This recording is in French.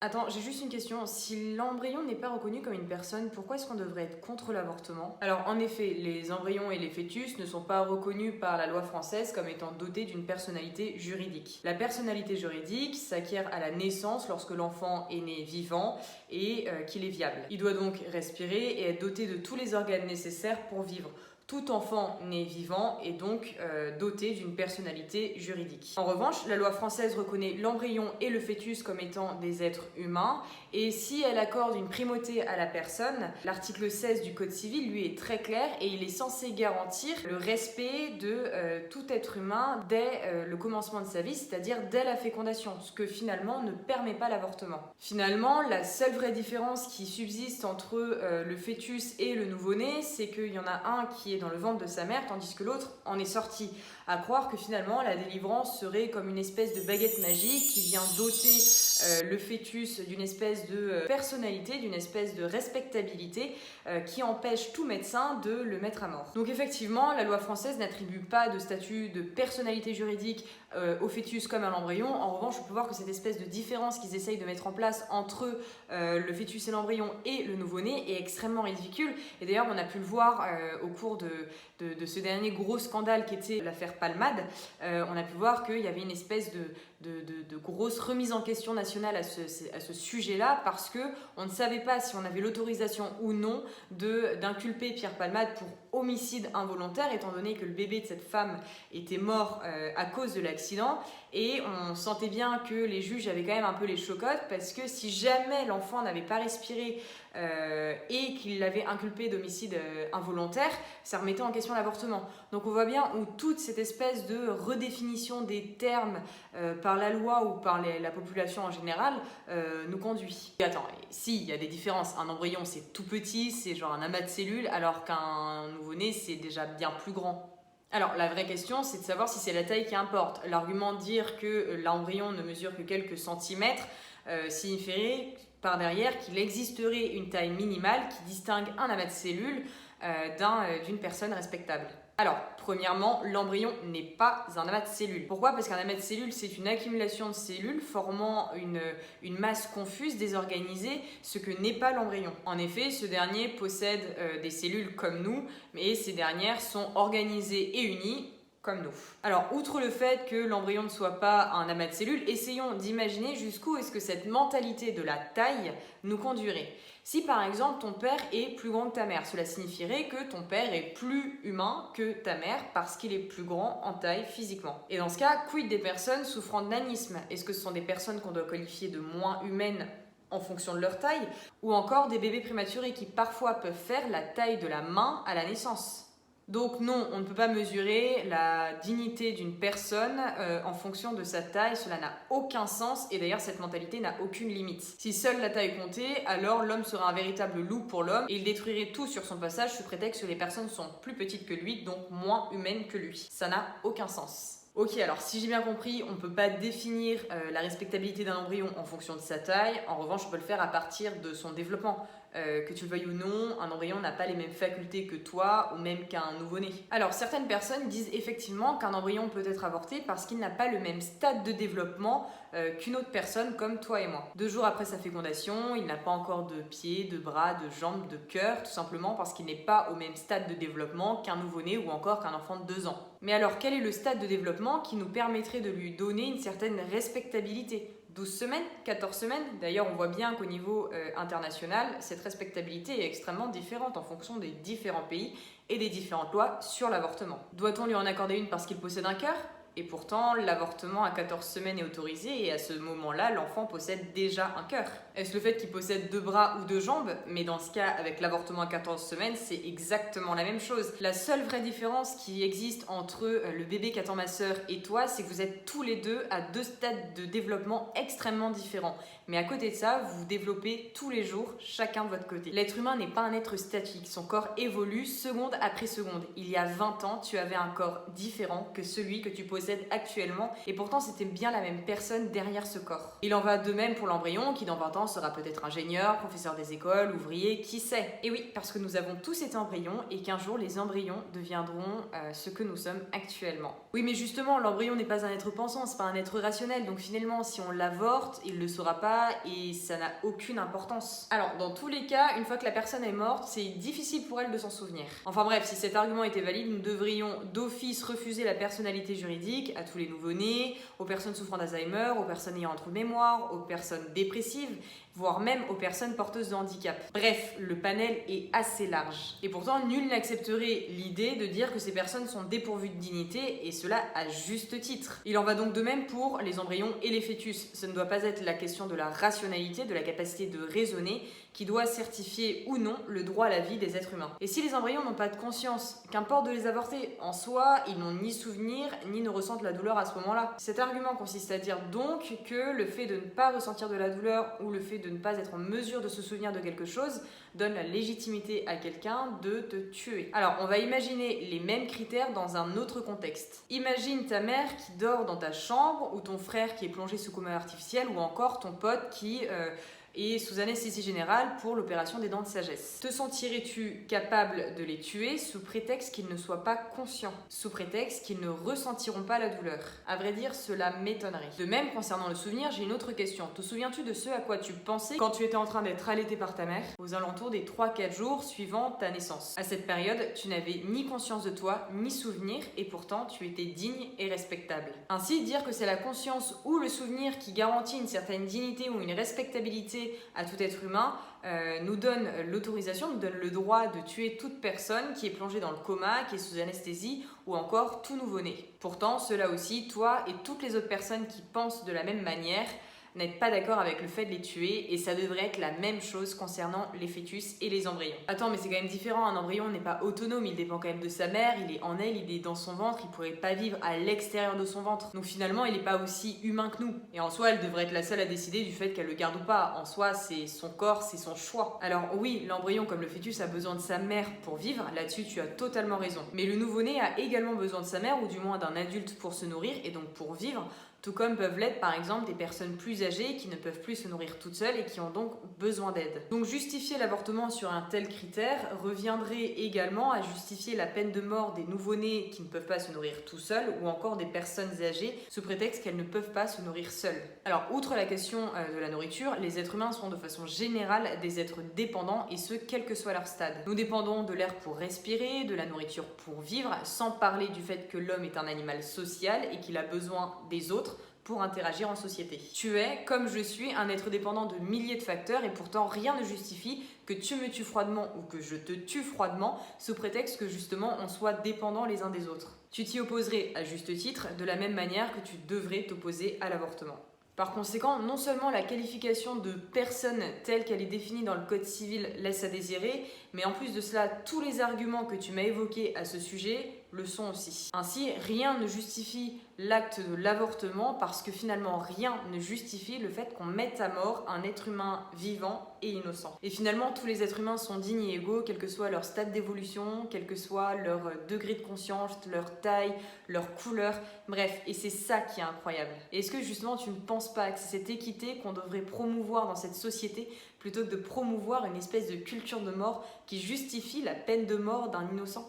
Attends, j'ai juste une question. Si l'embryon n'est pas reconnu comme une personne, pourquoi est-ce qu'on devrait être contre l'avortement? Alors, en effet, les embryons et les fœtus ne sont pas reconnus par la loi française comme étant dotés d'une personnalité juridique. La personnalité juridique s'acquiert à la naissance lorsque l'enfant est né vivant et qu'il est viable. Il doit donc respirer et être doté de tous les organes nécessaires pour vivre. Tout enfant né vivant est donc doté d'une personnalité juridique. En revanche, la loi française reconnaît l'embryon et le fœtus comme étant des êtres humains, et si elle accorde une primauté à la personne, l'article 16 du Code civil, lui, est très clair et il est censé garantir le respect de tout être humain dès le commencement de sa vie, c'est-à-dire dès la fécondation, ce que finalement ne permet pas l'avortement. Finalement, la seule vraie différence qui subsiste entre le fœtus et le nouveau-né, c'est qu'il y en a un qui est dans le ventre de sa mère, tandis que l'autre en est sorti. À croire que finalement la délivrance serait comme une espèce de baguette magique qui vient doter le fœtus d'une espèce de personnalité, d'une espèce de respectabilité qui empêche tout médecin de le mettre à mort. Donc effectivement, la loi française n'attribue pas de statut de personnalité juridique au fœtus comme à l'embryon. En revanche, on peut voir que cette espèce de différence qu'ils essayent de mettre en place entre le fœtus et l'embryon et le nouveau-né est extrêmement ridicule. Et d'ailleurs, on a pu le voir au cours de ce dernier gros scandale qui était l'affaire Palmade. On a pu voir qu'il y avait une espèce de grosse remise en question nationale à ce sujet-là, parce qu'on ne savait pas si on avait l'autorisation ou non d'inculper Pierre Palmade pour homicide involontaire, étant donné que le bébé de cette femme était mort à cause de l'accident. Et on sentait bien que les juges avaient quand même un peu les chocottes, parce que si jamais l'enfant n'avait pas respiré et qu'il l'avait inculpé d'homicide involontaire, ça remettait en question l'avortement. Donc on voit bien où toute cette espèce de redéfinition des termes par la loi ou par la population en général nous conduit. Et attends, si, il y a des différences. Un embryon, c'est tout petit, c'est genre un amas de cellules, alors qu'un nouveau-né, c'est déjà bien plus grand. Alors, la vraie question, c'est de savoir si c'est la taille qui importe. L'argument de dire que l'embryon ne mesure que quelques centimètres signifierait par derrière qu'il existerait une taille minimale qui distingue un amas de cellules d'une personne respectable. Alors, premièrement, l'embryon n'est pas un amas de cellules. Pourquoi? Parce qu'un amas de cellules, c'est une accumulation de cellules formant une masse confuse, désorganisée, ce que n'est pas l'embryon. En effet, ce dernier possède des cellules comme nous, mais ces dernières sont organisées et unies comme nous. Alors, outre le fait que l'embryon ne soit pas un amas de cellules, essayons d'imaginer jusqu'où est-ce que cette mentalité de la taille nous conduirait. Si par exemple ton père est plus grand que ta mère, cela signifierait que ton père est plus humain que ta mère parce qu'il est plus grand en taille physiquement. Et dans ce cas, quid des personnes souffrant de nanisme? Est-ce que ce sont des personnes qu'on doit qualifier de moins humaines en fonction de leur taille, ou encore des bébés prématurés qui parfois peuvent faire la taille de la main à la naissance? Donc non, on ne peut pas mesurer la dignité d'une personne en fonction de sa taille, cela n'a aucun sens, et d'ailleurs cette mentalité n'a aucune limite. Si seule la taille comptait, alors l'homme serait un véritable loup pour l'homme, et il détruirait tout sur son passage sous prétexte que les personnes sont plus petites que lui, donc moins humaines que lui. Ça n'a aucun sens. Ok, alors si j'ai bien compris, on ne peut pas définir la respectabilité d'un embryon en fonction de sa taille. En revanche, on peut le faire à partir de son développement. Que tu le veuilles ou non, un embryon n'a pas les mêmes facultés que toi ou même qu'un nouveau-né. Alors certaines personnes disent effectivement qu'un embryon peut être avorté parce qu'il n'a pas le même stade de développement qu'une autre personne comme toi et moi. 2 jours après sa fécondation, il n'a pas encore de pieds, de bras, de jambes, de cœur, tout simplement parce qu'il n'est pas au même stade de développement qu'un nouveau-né ou encore qu'un enfant de 2 ans. Mais alors quel est le stade de développement qui nous permettrait de lui donner une certaine respectabilité? 12 semaines, 14 semaines. D'ailleurs, on voit bien qu'au niveau international, cette respectabilité est extrêmement différente en fonction des différents pays et des différentes lois sur l'avortement. Doit-on lui en accorder une parce qu'il possède un cœur? Et pourtant, l'avortement à 14 semaines est autorisé et à ce moment-là, l'enfant possède déjà un cœur. Est-ce le fait qu'il possède 2 bras ou 2 jambes? Mais dans ce cas, avec l'avortement à 14 semaines, c'est exactement la même chose. La seule vraie différence qui existe entre le bébé qu'attend ma sœur et toi, c'est que vous êtes tous les deux à 2 stades de développement extrêmement différents. Mais à côté de ça, vous vous développez tous les jours, chacun de votre côté. L'être humain n'est pas un être statique, son corps évolue seconde après seconde. Il y a 20 ans, tu avais un corps différent que celui que tu possèdes possède actuellement, et pourtant c'était bien la même personne derrière ce corps. Il en va de même pour l'embryon, qui dans 20 ans sera peut-être ingénieur, professeur des écoles, ouvrier, qui sait. Et oui, parce que nous avons tous été embryons, et qu'un jour les embryons deviendront ce que nous sommes actuellement. Oui, mais justement, l'embryon n'est pas un être pensant, c'est pas un être rationnel, donc finalement, si on l'avorte, il ne le saura pas, et ça n'a aucune importance. Alors, dans tous les cas, une fois que la personne est morte, c'est difficile pour elle de s'en souvenir. Enfin bref, si cet argument était valide, nous devrions d'office refuser la personnalité juridique à tous les nouveau-nés, aux personnes souffrant d'Alzheimer, aux personnes ayant un trou de mémoire, aux personnes dépressives, voire même aux personnes porteuses de handicap. Bref, le panel est assez large. Et pourtant, nul n'accepterait l'idée de dire que ces personnes sont dépourvues de dignité, et cela à juste titre. Il en va donc de même pour les embryons et les fœtus. Ce ne doit pas être la question de la rationalité, de la capacité de raisonner, qui doit certifier ou non le droit à la vie des êtres humains. Et si les embryons n'ont pas de conscience, qu'importe de les avorter, en soi, ils n'ont ni souvenir, ni ne ressentent la douleur à ce moment-là. Cet argument consiste à dire donc que le fait de ne pas ressentir de la douleur ou le fait de ne pas être en mesure de se souvenir de quelque chose donne la légitimité à quelqu'un de te tuer. Alors, on va imaginer les mêmes critères dans un autre contexte. Imagine ta mère qui dort dans ta chambre, ou ton frère qui est plongé sous coma artificiel, ou encore ton pote qui et sous anesthésie générale pour l'opération des dents de sagesse. Te sentirais-tu capable de les tuer sous prétexte qu'ils ne soient pas conscients, sous prétexte qu'ils ne ressentiront pas la douleur? À vrai dire, cela m'étonnerait. De même, concernant le souvenir, j'ai une autre question. Te souviens-tu de ce à quoi tu pensais quand tu étais en train d'être allaité par ta mère aux alentours des 3-4 jours suivant ta naissance? À cette période, tu n'avais ni conscience de toi, ni souvenir, et pourtant tu étais digne et respectable. Ainsi, dire que c'est la conscience ou le souvenir qui garantit une certaine dignité ou une respectabilité à tout être humain nous donne l'autorisation, nous donne le droit de tuer toute personne qui est plongée dans le coma, qui est sous anesthésie ou encore tout nouveau-né. Pourtant, cela aussi, toi et toutes les autres personnes qui pensent de la même manière n'êtes pas d'accord avec le fait de les tuer, et ça devrait être la même chose concernant les fœtus et les embryons. Attends, mais c'est quand même différent, un embryon n'est pas autonome, il dépend quand même de sa mère, il est en elle, il est dans son ventre, il pourrait pas vivre à l'extérieur de son ventre. Donc finalement, il n'est pas aussi humain que nous. Et en soi, elle devrait être la seule à décider du fait qu'elle le garde ou pas. En soi, c'est son corps, c'est son choix. Alors oui, l'embryon comme le fœtus a besoin de sa mère pour vivre, là-dessus tu as totalement raison. Mais le nouveau-né a également besoin de sa mère, ou du moins d'un adulte pour se nourrir, et donc pour vivre, tout comme peuvent l'être par exemple des personnes plus âgées qui ne peuvent plus se nourrir toutes seules et qui ont donc besoin d'aide. Donc justifier l'avortement sur un tel critère reviendrait également à justifier la peine de mort des nouveau-nés qui ne peuvent pas se nourrir tout seuls, ou encore des personnes âgées sous prétexte qu'elles ne peuvent pas se nourrir seules. Alors outre la question de la nourriture, les êtres humains sont de façon générale des êtres dépendants, et ce quel que soit leur stade. Nous dépendons de l'air pour respirer, de la nourriture pour vivre, sans parler du fait que l'homme est un animal social et qu'il a besoin des autres pour interagir en société. Tu es, comme je suis, un être dépendant de milliers de facteurs, et pourtant rien ne justifie que tu me tues froidement ou que je te tue froidement sous prétexte que justement on soit dépendants les uns des autres. Tu t'y opposerais à juste titre, de la même manière que tu devrais t'opposer à l'avortement. Par conséquent, non seulement la qualification de personne telle qu'elle est définie dans le Code civil laisse à désirer, mais en plus de cela, tous les arguments que tu m'as évoqués à ce sujet le sont aussi. Ainsi, rien ne justifie l'acte de l'avortement, parce que finalement rien ne justifie le fait qu'on mette à mort un être humain vivant et innocent. Et finalement, tous les êtres humains sont dignes et égaux, quel que soit leur stade d'évolution, quel que soit leur degré de conscience, leur taille, leur couleur, bref, et c'est ça qui est incroyable. Et est-ce que justement tu ne penses pas que c'est cette équité qu'on devrait promouvoir dans cette société, plutôt que de promouvoir une espèce de culture de mort qui justifie la peine de mort d'un innocent ?